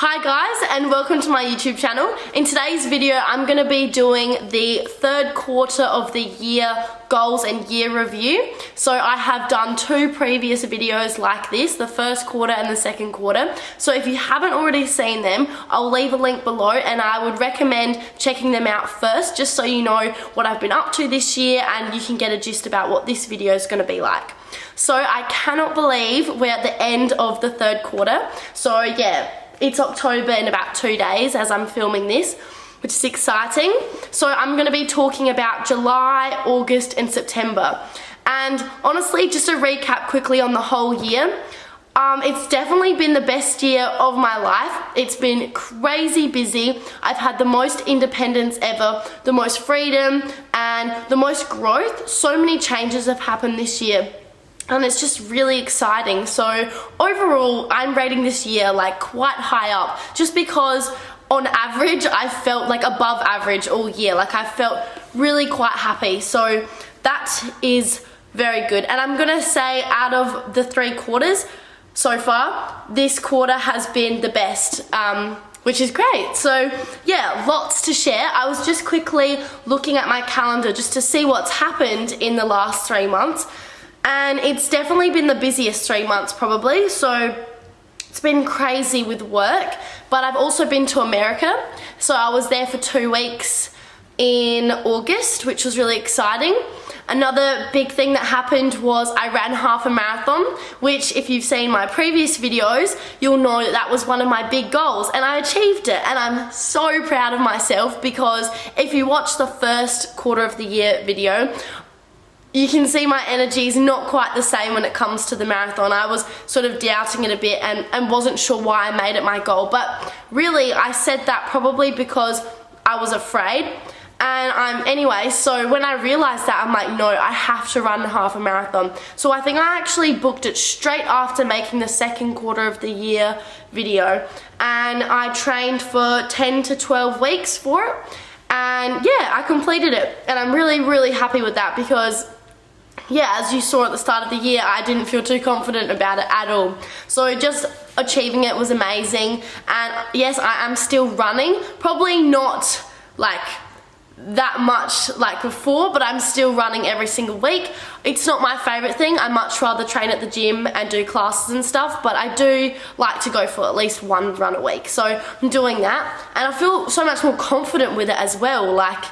Hi guys, and welcome to my YouTube channel. In today's video I'm going to be doing the third quarter of the year goals and year review. So I have done two previous videos like this, the first quarter and the second quarter. So if you haven't already seen them, I'll leave a link below, and I would recommend checking them out first just so you know what I've been up to this year and you can get a gist about what this video is going to be like. So I cannot believe we're at the end of the third quarter. So yeah, it's October in about 2 days as I'm filming this, which is exciting. So I'm going to be talking about July, August and September. And honestly, just to recap quickly on the whole year, it's definitely been the best year of my life. It's been crazy busy. I've had the most independence ever, the most freedom and the most growth. So many changes have happened this year, and it's just really exciting. So overall, I'm rating this year like quite high up, just because on average I felt like above average all year. Like I felt really quite happy, so that is very good. And I'm gonna say out of the 3 quarters so far, this quarter has been the best, which is great. So yeah, lots to share. I was just quickly looking at my calendar just to see what's happened in the last 3 months. And it's definitely been the busiest 3 months probably, so it's been crazy with work. But I've also been to America, so I was there for 2 weeks in August, which was really exciting. Another big thing that happened was I ran half a marathon, which if you've seen my previous videos, you'll know that that was one of my big goals, and I achieved it. And I'm so proud of myself, because if you watch the first quarter of the year video, you can see my energy is not quite the same when it comes to the marathon. I was sort of doubting it a bit and wasn't sure why I made it my goal. But really, I said that probably because I was afraid. And anyway, so when I realized that, I'm like, no, I have to run half a marathon. So I think I actually booked it straight after making the second quarter of the year video. And I trained for 10 to 12 weeks for it. And yeah, I completed it. And I'm really, really happy with that, because yeah, as you saw at the start of the year, I didn't feel too confident about it at all. So just achieving it was amazing. And yes, I am still running. Probably not like that much like before, but I'm still running every single week. It's not my favorite thing. I much rather train at the gym and do classes and stuff, but I do like to go for at least 1 run a week. So I'm doing that, and I feel so much more confident with it as well. Like,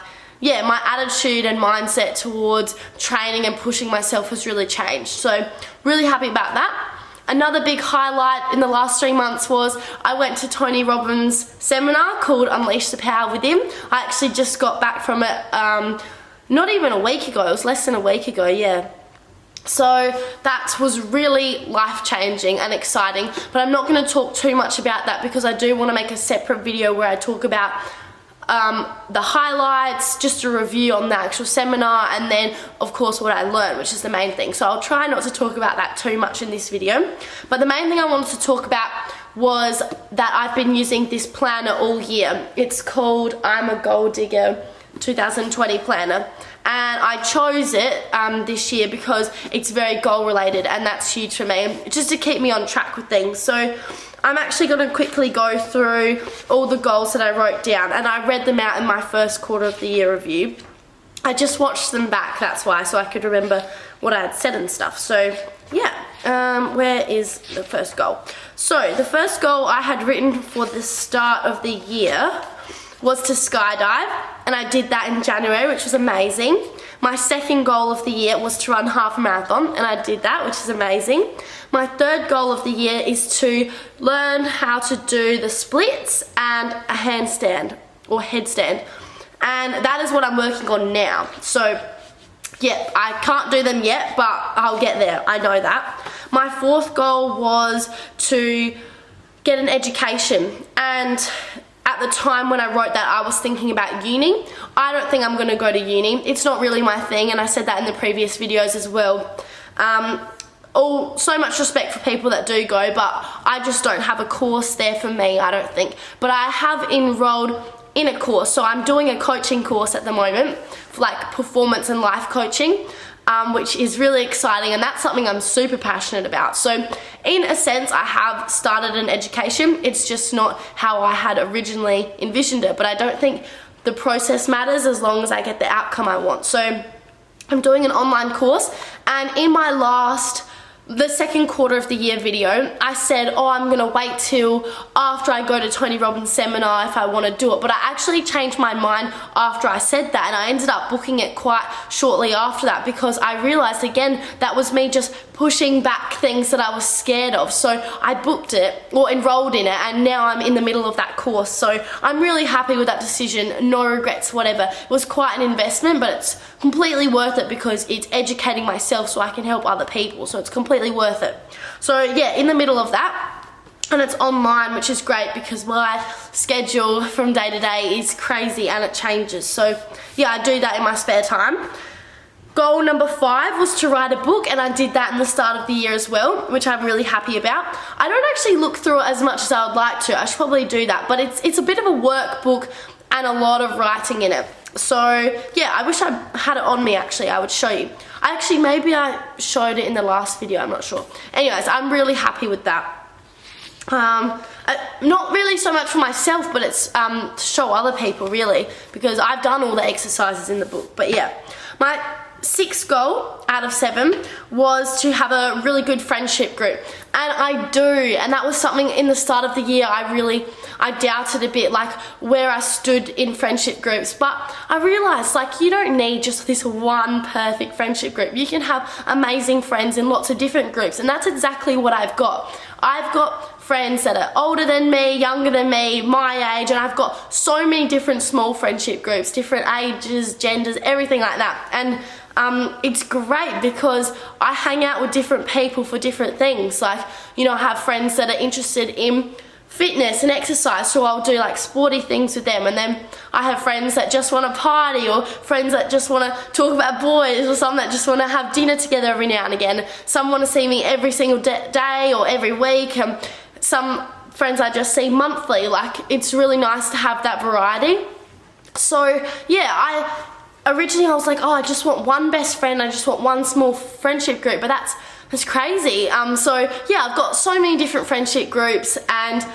yeah, my attitude and mindset towards training and pushing myself has really changed. So really happy about that. Another big highlight in the last 3 months was I went to Tony Robbins' seminar called Unleash the Power Within. I actually just got back from it not even a week ago. It was less than a week ago, yeah. So that was really life-changing and exciting, but I'm not going to talk too much about that, because I do want to make a separate video where I talk about the highlights, just a review on the actual seminar, and then of course what I learned, which is the main thing. So I'll try not to talk about that too much in this video. But the main thing I wanted to talk about was that I've been using this planner all year. It's called I'm a Goal Digger 2020 planner, and I chose it this year because it's very goal related, and that's huge for me, just to keep me on track with things. So I'm actually going to quickly go through all the goals that I wrote down, and I read them out in my first quarter of the year review. I just watched them back, that's why, so I could remember what I had said and stuff. So yeah, where is the first goal? So the first goal I had written for the start of the year was to skydive, and I did that in January, which was amazing. My second goal of the year was to run half a marathon, and I did that, which is amazing. My third goal of the year is to learn how to do the splits and a handstand or headstand, and that is what I'm working on now. So yeah, I can't do them yet, but I'll get there, I know that. My fourth goal was to get an education, and at the time when I wrote that, I was thinking about uni. I don't think I'm going to go to uni. It's not really my thing, and I said that in the previous videos as well. So much respect for people that do go, but I just don't have a course there for me, I don't think. But I have enrolled in a course, so I'm doing a coaching course at the moment, for like performance and life coaching. which is really exciting, and that's something I'm super passionate about. So in a sense, I have started an education. It's just not how I had originally envisioned it, but I don't think the process matters as long as I get the outcome I want. So I'm doing an online course, and in the second quarter of the year video, I said, oh, I'm gonna wait till after I go to Tony Robbins' seminar if I want to do it, but I actually changed my mind after I said that, and I ended up booking it quite shortly after that, because I realized again that was me just pushing back things that I was scared of. So I booked it, or enrolled in it, and now I'm in the middle of that course. So I'm really happy with that decision, no regrets, whatever. It was quite an investment, but it's completely worth it because it's educating myself so I can help other people. So it's completely worth it. So yeah, in the middle of that, and it's online, which is great because my schedule from day to day is crazy and it changes. So yeah, I do that in my spare time. Goal number 5 was to write a book, and I did that in the start of the year as well, which I'm really happy about. I don't actually look through it as much as I would like to. I should probably do that, but it's a bit of a workbook and a lot of writing in it. So yeah, I wish I had it on me actually. I would show you. Maybe I showed it in the last video, I'm not sure. Anyways, I'm really happy with that. Not really so much for myself, but it's to show other people really, because I've done all the exercises in the book. But yeah, my 6th goal out of 7 was to have a really good friendship group, and I do, and that was something in the start of the year I doubted a bit, like where I stood in friendship groups, but I realized like you don't need just this one perfect friendship group. You can have amazing friends in lots of different groups, and that's exactly what I've got. I've got friends that are older than me, younger than me, my age, and I've got so many different small friendship groups, different ages, genders, everything like that. And it's great because I hang out with different people for different things. Like, you know, I have friends that are interested in fitness and exercise, so I'll do like sporty things with them, and then I have friends that just want to party, or friends that just want to talk about boys, or some that just want to have dinner together every now and again. Some want to see me every single day or every week, and some friends I just see monthly. Like, it's really nice to have that variety. So yeah, originally I was like, oh, I just want one best friend, I just want one small friendship group, but that's crazy. So yeah, I've got so many different friendship groups, and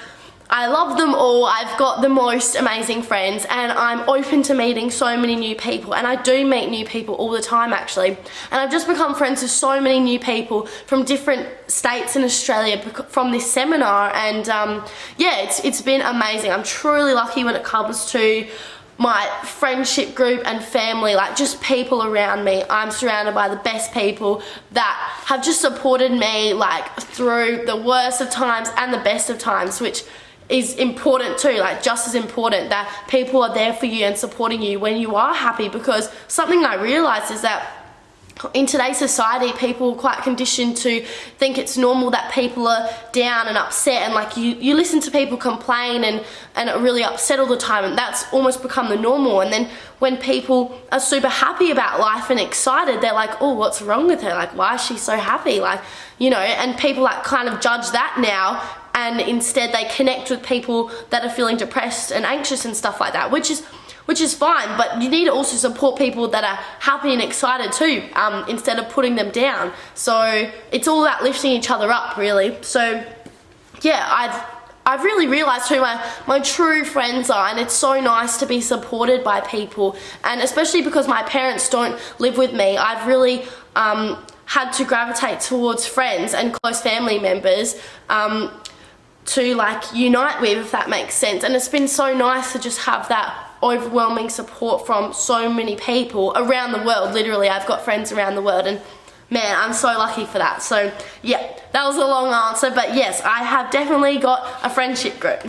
I love them all. I've got the most amazing friends, and I'm open to meeting so many new people, and I do meet new people all the time actually, and I've just become friends with so many new people from different states in Australia from this seminar, and yeah, it's been amazing. I'm truly lucky when it comes to my friendship group and family, like just people around me. I'm surrounded by the best people that have just supported me like through the worst of times and the best of times, which is important too, like just as important that people are there for you and supporting you when you are happy. Because something I realized is that in today's society, people are quite conditioned to think it's normal that people are down and upset, and like you listen to people complain and are really upset all the time, and that's almost become the normal. And then when people are super happy about life and excited, they're like, oh, what's wrong with her? Like, why is she so happy? Like, you know, and people like kind of judge that now, and instead they connect with people that are feeling depressed and anxious and stuff like that, which is fine, but you need to also support people that are happy and excited too, instead of putting them down. So it's all about lifting each other up, really. So yeah, I've really realized who my true friends are, and it's so nice to be supported by people, and especially because my parents don't live with me, I've really had to gravitate towards friends and close family members to like unite with, if that makes sense. And it's been so nice to just have that overwhelming support from so many people around the world. Literally, I've got friends around the world, and man, I'm so lucky for that. So yeah, that was a long answer, but yes, I have definitely got a friendship group.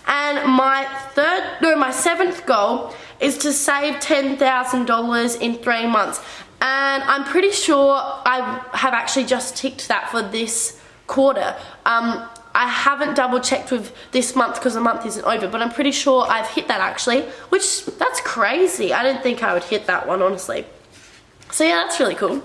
And my 7th goal is to save $10,000 in 3 months, and I'm pretty sure I have actually just ticked that for this quarter. I haven't double checked with this month because the month isn't over, but I'm pretty sure I've hit that actually, which that's crazy. I didn't think I would hit that one, honestly. So yeah, that's really cool.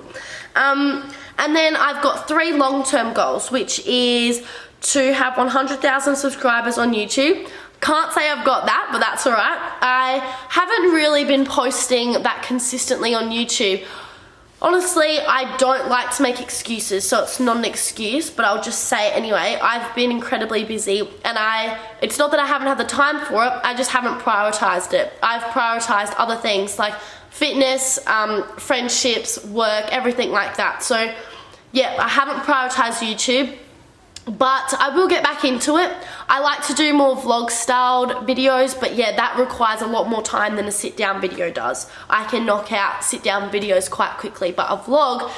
And then I've got 3 long-term goals, which is to have 100,000 subscribers on YouTube. Can't say I've got that, but that's alright. I haven't really been posting that consistently on YouTube Honestly, I don't like to make excuses, so it's not an excuse, but I'll just say it anyway. I've been incredibly busy, and it's not that I haven't had the time for it, I just haven't prioritized it. I've prioritized other things like fitness, friendships, work, everything like that. So yeah, I haven't prioritized YouTube, but I will get back into it. I like to do more vlog styled videos, but yeah, that requires a lot more time than a sit down video does. I can knock out sit down videos quite quickly, but a vlog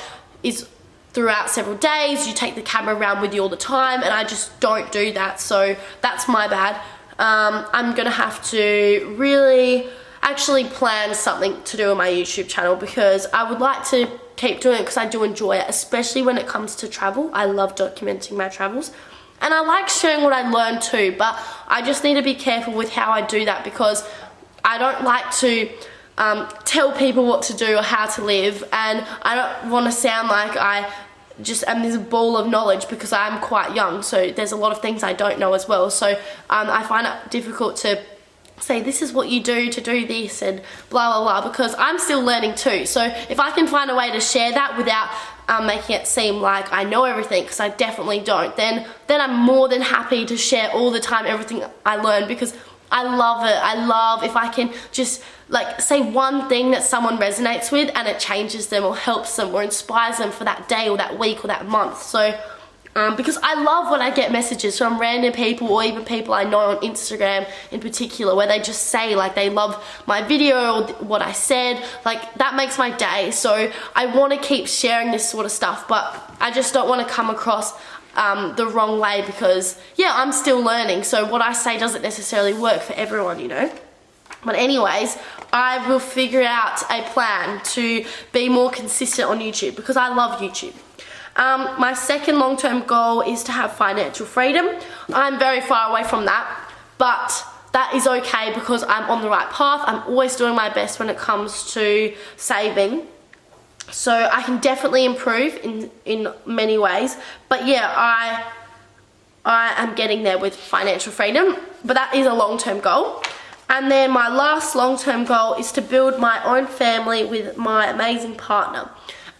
is throughout several days. You take the camera around with you all the time, and I just don't do that, so that's my bad. I'm gonna have to really actually plan something to do on my YouTube channel, because I would like to keep doing it because I do enjoy it, especially when it comes to travel. I love documenting my travels, and I like sharing what I learn too, but I just need to be careful with how I do that, because I don't like to tell people what to do or how to live, and I don't want to sound like I just am this ball of knowledge, because I'm quite young, so there's a lot of things I don't know as well. So I find it difficult to say this is what you do to do this and blah blah blah, because I'm still learning too. So if I can find a way to share that without making it seem like I know everything, because I definitely don't, then I'm more than happy to share all the time everything I learn, because I love it. I love if I can just like say one thing that someone resonates with and it changes them or helps them or inspires them for that day or that week or that month. So because I love when I get messages from random people, or even people I know on Instagram in particular, where they just say like they love my video or what I said. Like that makes my day. So I want to keep sharing this sort of stuff, but I just don't want to come across the wrong way, because yeah, I'm still learning, so what I say doesn't necessarily work for everyone, you know. But anyways, I will figure out a plan to be more consistent on YouTube, because I love YouTube. My second long-term goal is to have financial freedom. I'm very far away from that, but that is okay, because I'm on the right path. I'm always doing my best when it comes to saving. So I can definitely improve in many ways. But yeah, I am getting there with financial freedom, but that is a long-term goal. And then my last long-term goal is to build my own family with my amazing partner.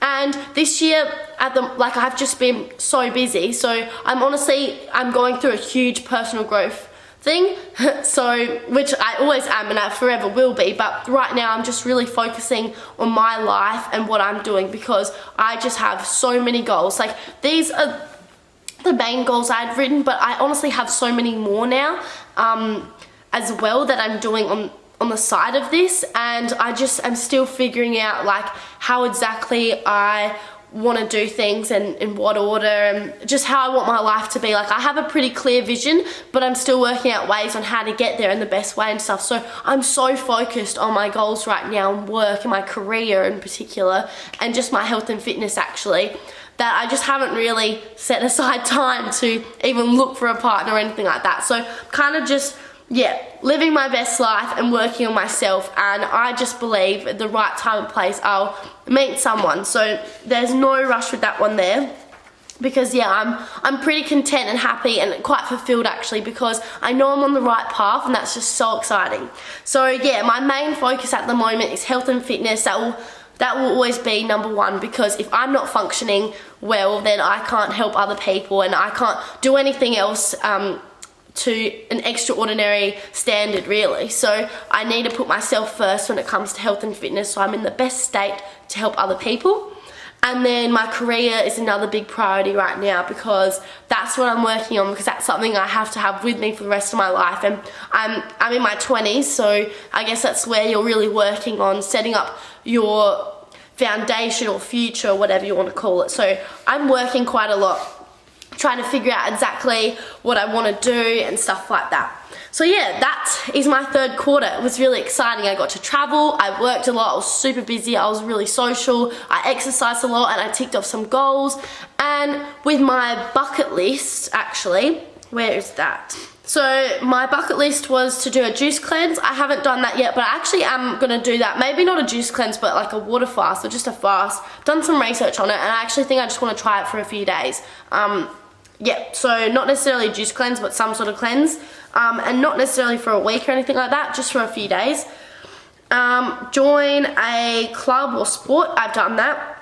And this year, I've just been so busy, so I'm going through a huge personal growth thing, so which I always am and I forever will be, but right now I'm just really focusing on my life and what I'm doing, because I just have so many goals. Like these are the main goals I'd written, but I honestly have so many more now as well that I'm doing on the side of this, and I just am still figuring out like how exactly I want to do things and in what order, and just how I want my life to be. Like I have a pretty clear vision, but I'm still working out ways on how to get there in the best way and stuff. So I'm so focused on my goals right now, and work and my career in particular, and just my health and fitness actually, that I just haven't really set aside time to even look for a partner or anything like that. So kind of just, yeah, living my best life and working on myself, and I just believe at the right time and place I'll meet someone. So there's no rush with that one there, because yeah, I'm pretty content and happy and quite fulfilled actually, because I know I'm on the right path, and that's just so exciting. So yeah, my main focus at the moment is health and fitness. That will always be number one, because if I'm not functioning well, then I can't help other people, and I can't do anything else to an extraordinary standard really. So I need to put myself first when it comes to health and fitness, so I'm in the best state to help other people. And then my career is another big priority right now, because that's what I'm working on, because that's something I have to have with me for the rest of my life. And I'm in my 20s, so I guess that's where you're really working on setting up your foundation or future, whatever you want to call it. So I'm working quite a lot, trying to figure out exactly what I want to do and stuff like that. So yeah, that is my third quarter. It was really exciting. I got to travel, I worked a lot, I was super busy, I was really social, I exercised a lot, and I ticked off some goals. And with my bucket list, actually, where is that? So my bucket list was to do a juice cleanse. I haven't done that yet, but I actually am gonna do that. Maybe not a juice cleanse, but like a water fast, or just a fast. Done some research on it, and I actually think I just wanna try it for a few days. Yeah, so not necessarily a juice cleanse, but some sort of cleanse. And not necessarily for a week or anything like that, just for a few days. Join a club or sport, I've done that.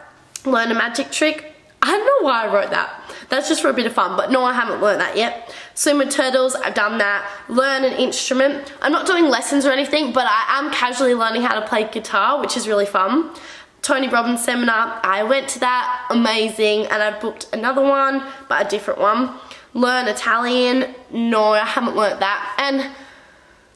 learn a magic trick. I don't know why I wrote that. That's just for a bit of fun, but no, I haven't learned that yet. Swim with turtles, I've done that. Learn an instrument. I'm not doing lessons or anything, but I am casually learning how to play guitar, which is really fun. Tony Robbins seminar, I went to that, amazing, and I've booked another one, but a different one. Learn Italian, no, I haven't learnt that, and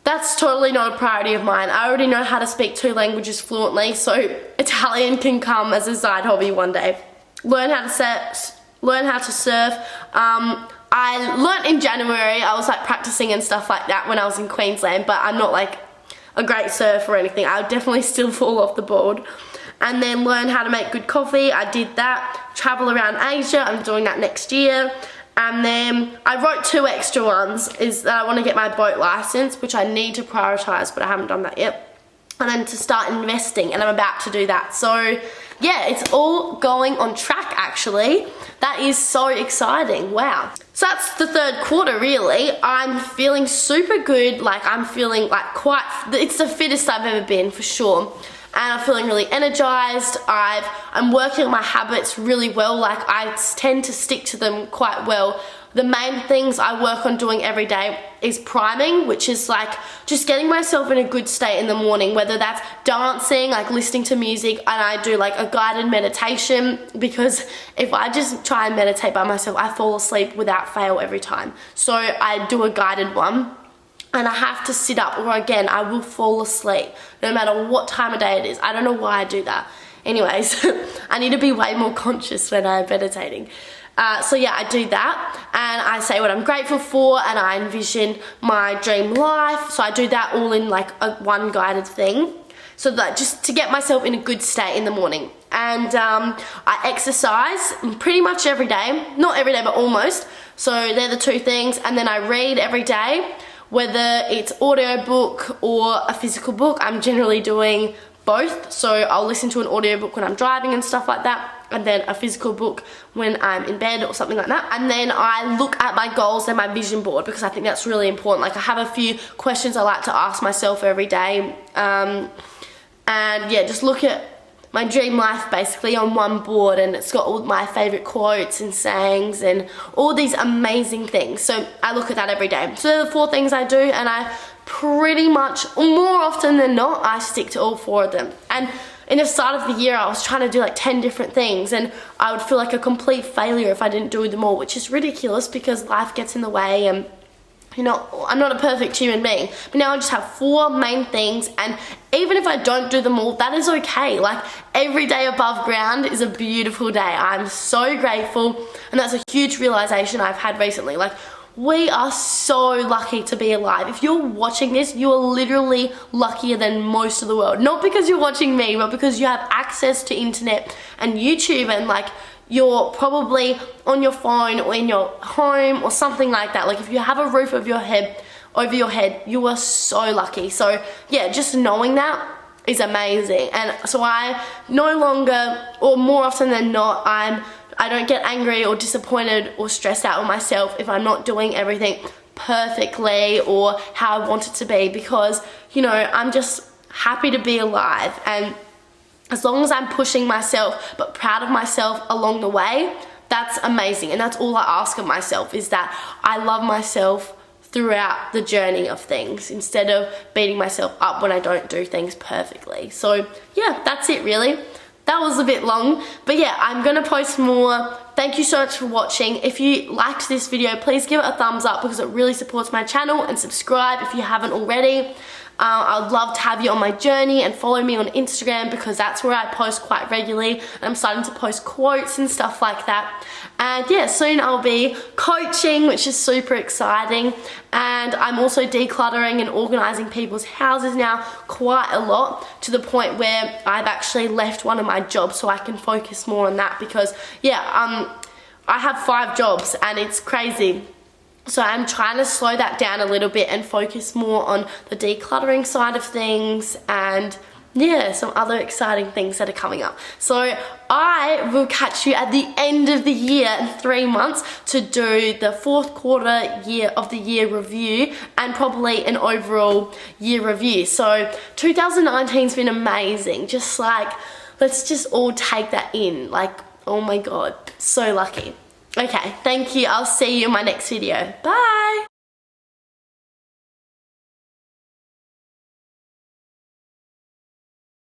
that's totally not a priority of mine. I already know how to speak 2 languages fluently, so Italian can come as a side hobby one day. Learn how to surf. I learnt in January. I was like practicing and stuff like that when I was in Queensland, but I'm not like a great surfer or anything. I would definitely still fall off the board. And then learn how to make good coffee. I did that. Travel around Asia. I'm doing that next year. And then I wrote 2 extra ones, is that I want to get my boat license, which I need to prioritize, but I haven't done that yet. And then to start investing, and I'm about to do that. So yeah, it's all going on track actually. That is so exciting, wow. So that's the 3rd quarter really. I'm feeling super good, like I'm feeling like it's the fittest I've ever been for sure. And I'm feeling really energized. I'm working on my habits really well, like I tend to stick to them quite well. The main things I work on doing every day is priming, which is like just getting myself in a good state in the morning, whether that's dancing, like listening to music, and I do like a guided meditation, because if I just try and meditate by myself, I fall asleep without fail every time. So I do a guided one. And I have to sit up, or again, I will fall asleep no matter what time of day it is. I don't know why I do that. Anyways, I need to be way more conscious when I'm meditating. So yeah, I do that, and I say what I'm grateful for, and I envision my dream life. So I do that all in like one guided thing. So that just to get myself in a good state in the morning. And I exercise pretty much every day. Not every day, but almost. So they're the 2 things. And then I read every day. Whether it's audiobook or a physical book, I'm generally doing both. So I'll listen to an audiobook when I'm driving and stuff like that, and then a physical book when I'm in bed or something like that. And then I look at my goals and my vision board, because I think that's really important. Like I have a few questions I like to ask myself every day. And yeah, just look at my dream life basically on one board, and it's got all my favorite quotes and sayings and all these amazing things. So I look at that every day. So they're the 4 things I do, and I pretty much, more often than not, I stick to all 4 of them. And in the start of the year, I was trying to do like 10 different things, and I would feel like a complete failure if I didn't do them all, which is ridiculous because life gets in the way, and you know, I'm not a perfect human being. But now I just have 4 main things, and even if I don't do them all, that is okay. Like every day above ground is a beautiful day. I'm so grateful, and that's a huge realization I've had recently. Like we are so lucky to be alive. If you're watching this, you are literally luckier than most of the world. Not because you're watching me, but because you have access to internet and YouTube, and like you're probably on your phone or in your home or something like that. Like if you have a roof over your head, you are so lucky. So yeah, just knowing that is amazing. And so I no longer, or more often than not, I don't get angry or disappointed or stressed out with myself if I'm not doing everything perfectly or how I want it to be, because you know, I'm just happy to be alive. And as long as I'm pushing myself but proud of myself along the way, that's amazing. And that's all I ask of myself, is that I love myself throughout the journey of things, instead of beating myself up when I don't do things perfectly. So yeah, that's it really. That was a bit long, but yeah, I'm gonna post more. Thank you so much for watching. If you liked this video, please give it a thumbs up, because it really supports my channel, and subscribe if you haven't already. I'd love to have you on my journey, and follow me on Instagram, because that's where I post quite regularly, and I'm starting to post quotes and stuff like that. And yeah, soon I'll be coaching, which is super exciting, and I'm also decluttering and organizing people's houses now quite a lot, to the point where I've actually left one of my jobs so I can focus more on that, because yeah, I have 5 jobs and it's crazy. So I'm trying to slow that down a little bit and focus more on the decluttering side of things, and yeah, some other exciting things that are coming up. So I will catch you at the end of the year in 3 months to do the 4th quarter of the year review, and probably an overall year review. So 2019's been amazing, just like let's just all take that in. Like, oh my God, so lucky. Okay, thank you. I'll see you in my next video. Bye.